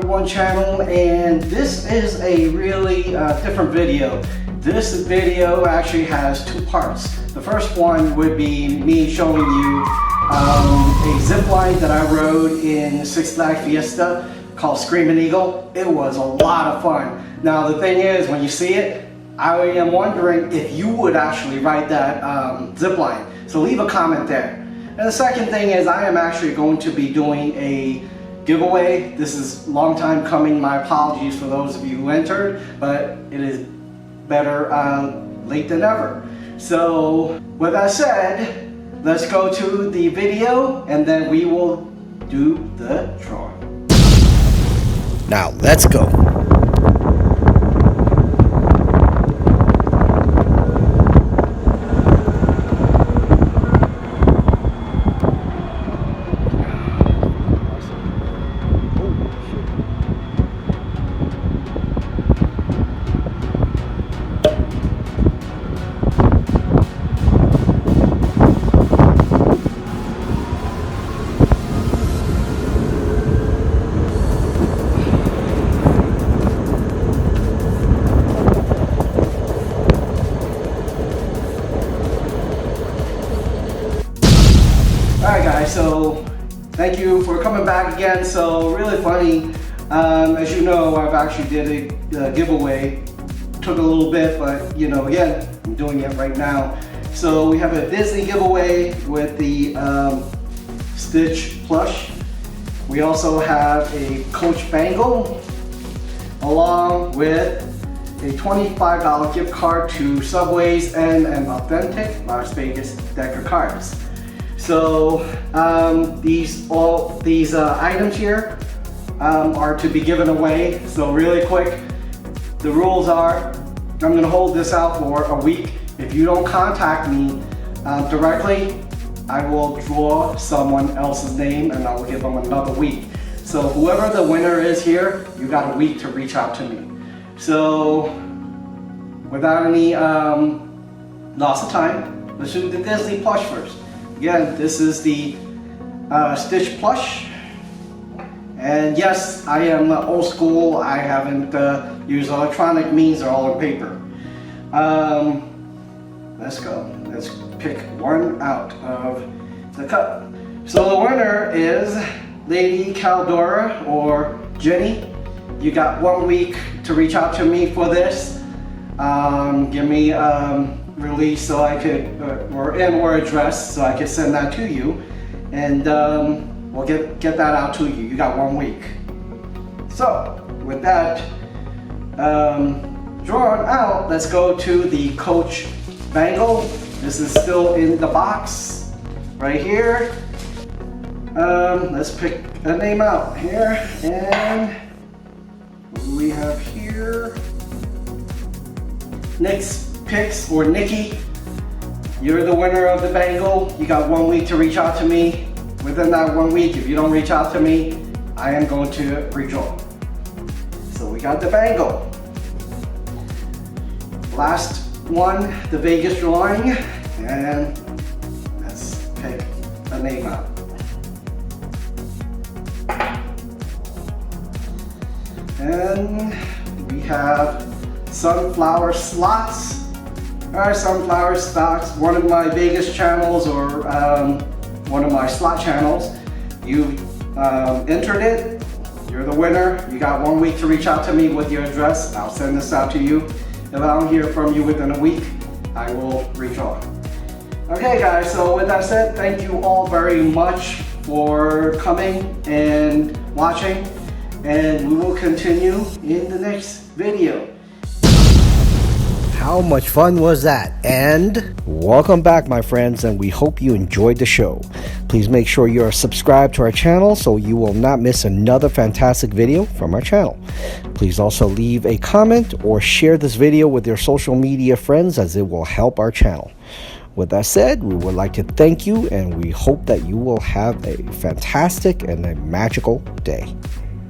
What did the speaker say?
1 channel, and this is a really different video. This video actually has 2 parts. The first one would be me showing you a zipline that I rode in Flags Fiesta called Screaming Eagle. It was a lot of fun. Now the thing is, when you see it, I am wondering if you would actually ride that zipline. So leave a comment there. And the second thing is, I am actually going to be doing a giveaway. This is a long time coming. My apologies for those of you who entered, but it is better late than ever. So with that said, let's go to the video and then we will do the drawing. Now let's go. Alright guys, so thank you for coming back again. So really funny, as you know, I've actually did a giveaway. Took a little bit, but you know, again, I'm doing it right now. So we have a Disney giveaway with the Stitch plush. We also have a Coach Bangle, along with a $25 gift card to Subways and an authentic Las Vegas deck of cards. So these items here are to be given away. So really quick, the rules are, I'm going to hold this out for a week. If you don't contact me directly, I will draw someone else's name and I will give them another week. So whoever the winner is here, you got a week to reach out to me. So without any loss of time, let's do the Disney plush first. Again, this is the Stitch plush, and yes, I am old school. I haven't used electronic means, they're all on paper. Let's go. Let's pick one out of the cup. So the winner is Lady Caldora or Jenny. You got 1 week to reach out to me for this. Give me release so I could, or address so I could send that to you, and we'll get that out to you. You got 1 week. So with that drawn out, let's go to the Coach Bangle. This is still in the box right here. Let's pick a name out here, and we have here Nick's Picks or Nikki. You're the winner of the bangle. You got 1 week to reach out to me. Within that 1 week, if you don't reach out to me, I am going to redraw. So we got the bangle. Last one, the Vegas drawing, and let's pick a name out. And we have Sunflower Slots. Alright, Sunflower Slots, one of my Vegas channels, or one of my slot channels. You entered it, you're the winner. You got 1 week to reach out to me with your address. I'll send this out to you. If I don't hear from you within a week, I will redraw. Okay guys, so with that said, thank you all very much for coming and watching, and we will continue in the next video. How much fun was that? And welcome back, my friends, and we hope you enjoyed the show. Please make sure you are subscribed to our channel so you will not miss another fantastic video from our channel. Please also leave a comment or share this video with your social media friends, as it will help our channel. With that said, we would like to thank you, and we hope that you will have a fantastic and a magical day.